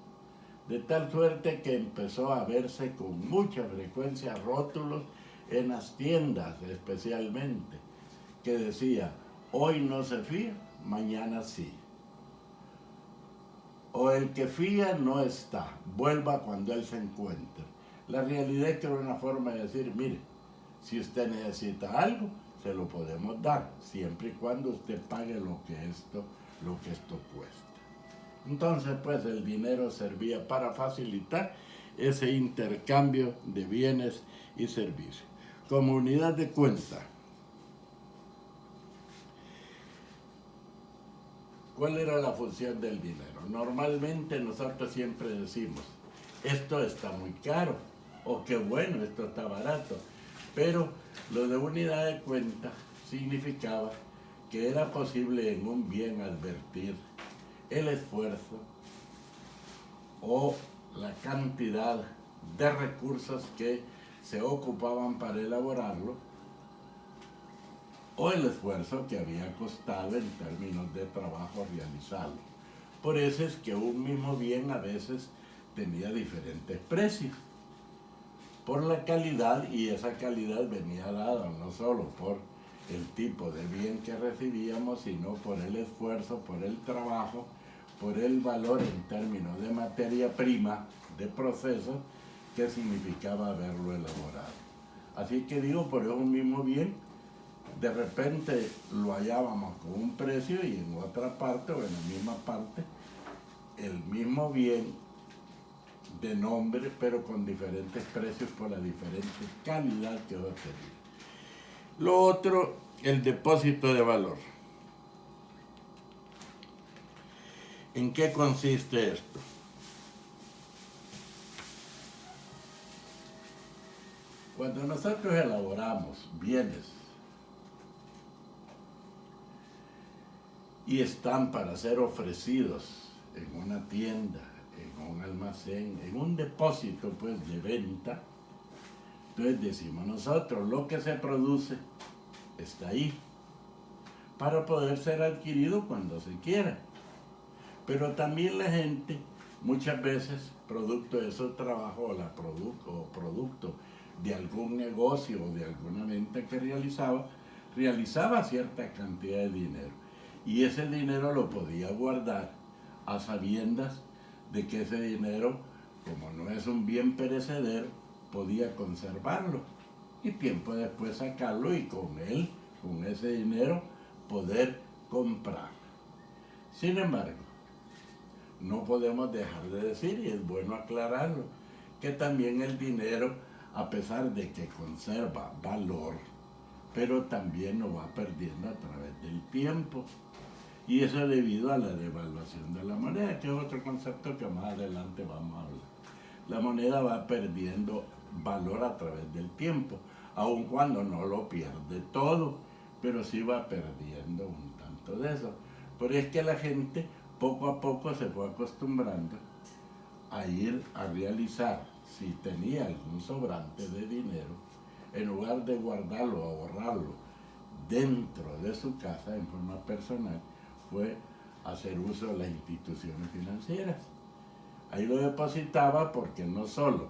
De tal suerte que empezó a verse con mucha frecuencia rótulos en las tiendas especialmente, que decía, hoy no se fía, mañana sí. O el que fía no está, vuelva cuando él se encuentre. La realidad es que era una forma de decir, mire, si usted necesita algo, se lo podemos dar, siempre y cuando usted pague lo que esto cuesta. Entonces, pues el dinero servía para facilitar ese intercambio de bienes y servicios. Como unidad de cuenta, ¿cuál era la función del dinero? Normalmente nosotros siempre decimos, esto está muy caro, o qué bueno, esto está barato. Pero lo de unidad de cuenta significaba que era posible en un bien advertir el esfuerzo o la cantidad de recursos que se ocupaban para elaborarlo, o el esfuerzo que había costado en términos de trabajo realizado. Por eso es que un mismo bien a veces tenía diferentes precios, por la calidad, y esa calidad venía dada no solo por el tipo de bien que recibíamos, sino por el esfuerzo, por el trabajo, por el valor en términos de materia prima, de proceso, que significaba haberlo elaborado. Así que digo, por un mismo bien, de repente lo hallábamos con un precio y en otra parte o en la misma parte, el mismo bien de nombre, pero con diferentes precios por la diferente calidad que obtenía. Lo otro, el depósito de valor. ¿En qué consiste esto? Cuando nosotros elaboramos bienes y están para ser ofrecidos en una tienda, en un almacén, en un depósito pues de venta, entonces decimos nosotros, lo que se produce está ahí para poder ser adquirido cuando se quiera. Pero también la gente muchas veces, producto de su trabajo o producto de algún negocio o de alguna venta que realizaba cierta cantidad de dinero, y ese dinero lo podía guardar a sabiendas de que ese dinero, como no es un bien perecedero, podía conservarlo y tiempo después sacarlo y con ese dinero, poder comprar. Sin embargo, no podemos dejar de decir, y es bueno aclararlo, que también el dinero, a pesar de que conserva valor, pero también lo va perdiendo a través del tiempo. Y eso debido a la devaluación de la moneda, que es otro concepto que más adelante vamos a hablar. La moneda va perdiendo valor a través del tiempo, aun cuando no lo pierde todo, pero sí va perdiendo un tanto de eso. Pero es que la gente poco a poco se fue acostumbrando a ir a realizar, si tenía algún sobrante de dinero, en lugar de guardarlo o ahorrarlo dentro de su casa en forma personal, fue hacer uso de las instituciones financieras. Ahí lo depositaba porque no solo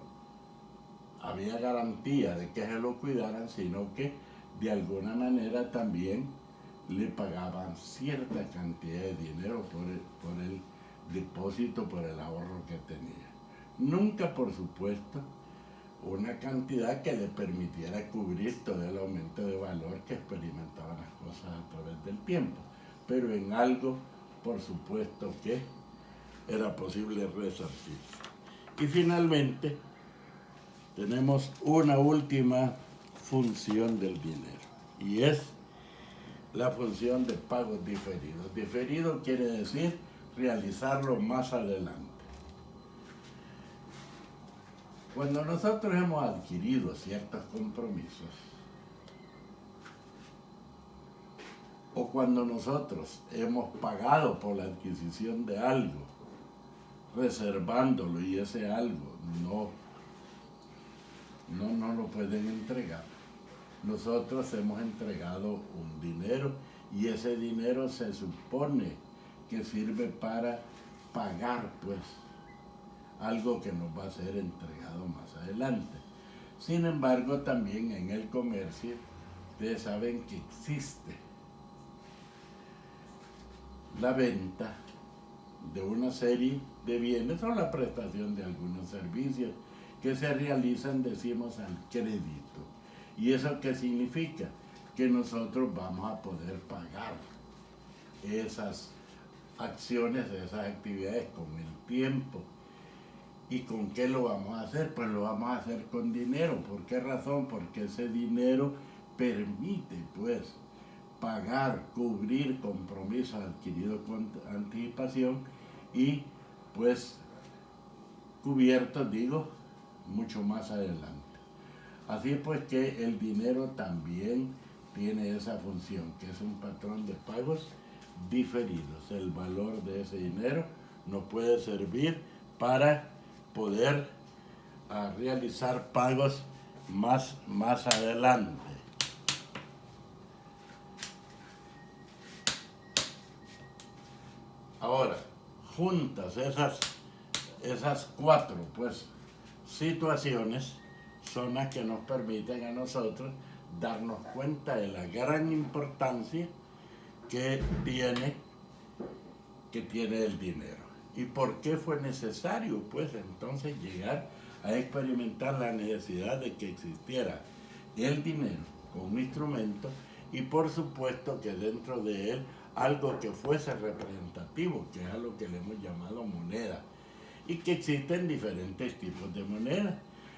había garantía de que se lo cuidaran, sino que de alguna manera también le pagaban cierta cantidad de dinero por el depósito, por el ahorro que tenía. Nunca, por supuesto, una cantidad que le permitiera cubrir todo el aumento de valor que experimentaban las cosas a través del tiempo, pero en algo, por supuesto, que era posible resarcirse. Y finalmente, tenemos una última función del dinero, y es la función de pagos diferidos. Diferido quiere decir realizarlo más adelante. Cuando nosotros hemos adquirido ciertos compromisos, o cuando nosotros hemos pagado por la adquisición de algo, reservándolo, y ese algo no lo pueden entregar, nosotros hemos entregado un dinero, y ese dinero se supone que sirve para pagar, pues, algo que nos va a ser entregado más adelante. Sin embargo, también en el comercio, ustedes saben que existe la venta de una serie de bienes o la prestación de algunos servicios que se realizan, decimos, al crédito. ¿Y eso qué significa? Que nosotros vamos a poder pagar esas acciones, esas actividades con el tiempo. ¿Y con qué lo vamos a hacer? Pues lo vamos a hacer con dinero. ¿Por qué razón? Porque ese dinero permite, pues, pagar, cubrir compromisos adquiridos con anticipación y, pues, cubiertos, digo, mucho más adelante. Así pues que el dinero también tiene esa función, que es un patrón de pagos diferidos. El valor de ese dinero nos puede servir para poder realizar pagos más adelante. Ahora, juntas esas cuatro, pues, situaciones son las que nos permiten a nosotros darnos cuenta de la gran importancia que tiene el dinero. ¿Y por qué fue necesario, pues, entonces llegar a experimentar la necesidad de que existiera el dinero como un instrumento, y por supuesto que dentro de él algo que fuese representativo, que es a lo que le hemos llamado moneda, y que existen diferentes tipos de moneda?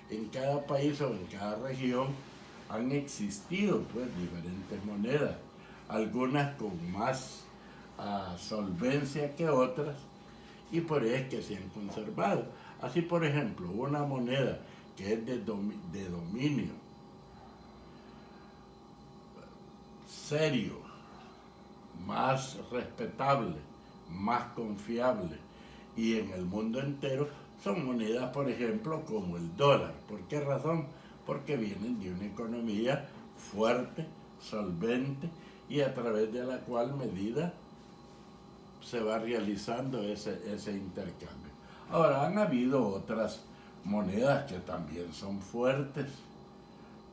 En cada país o en cada región han existido, pues, diferentes monedas, algunas con más solvencia que otras, y por eso es que se han conservado. Así, por ejemplo, una moneda que es de dominio serio, más respetable, más confiable, y en el mundo entero, son monedas, por ejemplo, como el dólar. ¿Por qué razón? Porque vienen de una economía fuerte, solvente, y a través de la cual medida se va realizando ese intercambio. Ahora, han habido otras monedas que también son fuertes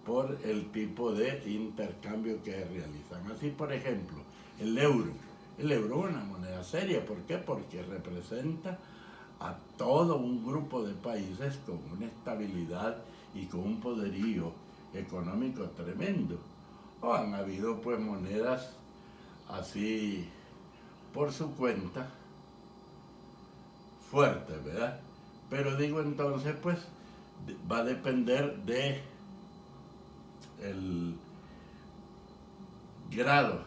por el tipo de intercambio que realizan. Así, por ejemplo, el euro. El euro es una moneda seria. ¿Por qué? Porque representa a todo un grupo de países con una estabilidad y con un poderío económico tremendo. O han habido, pues, monedas así por su cuenta, fuertes, ¿verdad? Pero digo, entonces, pues, va a depender de el grado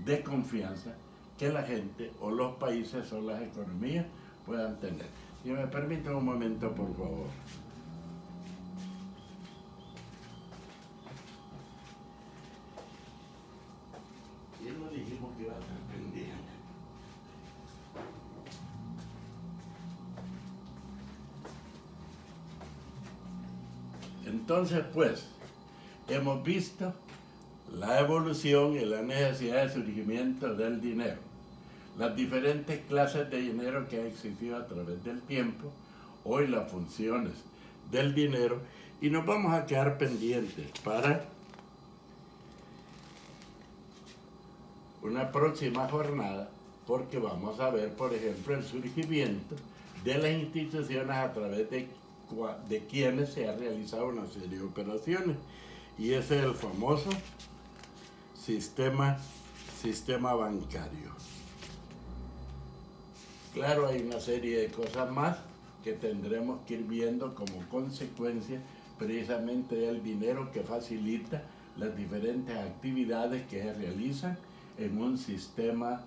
de confianza que la gente o los países o las economías puedan tener. Si me permiten un momento, por favor. Y no dijimos que iba a estar pendiente. Entonces, pues, hemos visto la evolución y la necesidad de surgimiento del dinero, las diferentes clases de dinero que han existido a través del tiempo, hoy las funciones del dinero, y nos vamos a quedar pendientes para una próxima jornada, porque vamos a ver, por ejemplo, el surgimiento de las instituciones a través de quienes se ha realizado una serie de operaciones. Y ese es el famoso sistema bancario. Claro, hay una serie de cosas más que tendremos que ir viendo como consecuencia precisamente del dinero que facilita las diferentes actividades que se realizan en un sistema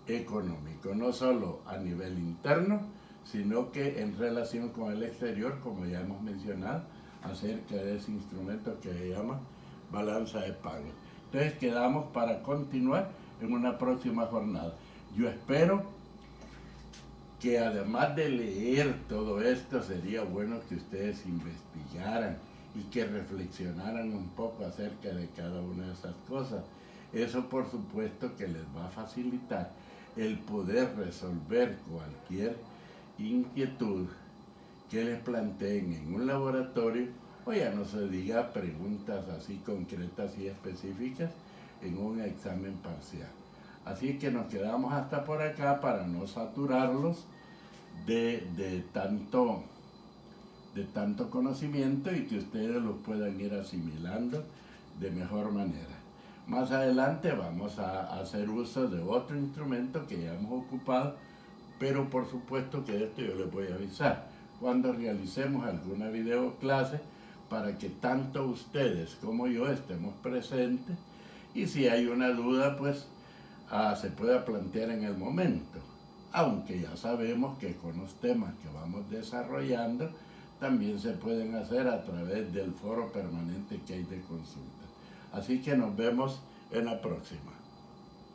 económico, no solo a nivel interno, sino que en relación con el exterior, como ya hemos mencionado, acerca de ese instrumento que se llama balanza de pagos. Entonces quedamos para continuar en una próxima jornada. Yo espero que además de leer todo esto, sería bueno que ustedes investigaran y que reflexionaran un poco acerca de cada una de esas cosas. Eso por supuesto que les va a facilitar el poder resolver cualquier inquietud que les planteen en un laboratorio, o ya no se diga preguntas así concretas y específicas en un examen parcial. Así que nos quedamos hasta por acá para no saturarlos de tanto conocimiento y que ustedes los puedan ir asimilando de mejor manera. Más adelante vamos a hacer uso de otro instrumento que ya hemos ocupado, pero por supuesto que de esto yo les voy a avisar cuando realicemos alguna videoclase para que tanto ustedes como yo estemos presentes, y si hay una duda pues se pueda plantear en el momento, aunque ya sabemos que con los temas que vamos desarrollando también se pueden hacer a través del foro permanente que hay de consulta. Así que nos vemos en la próxima.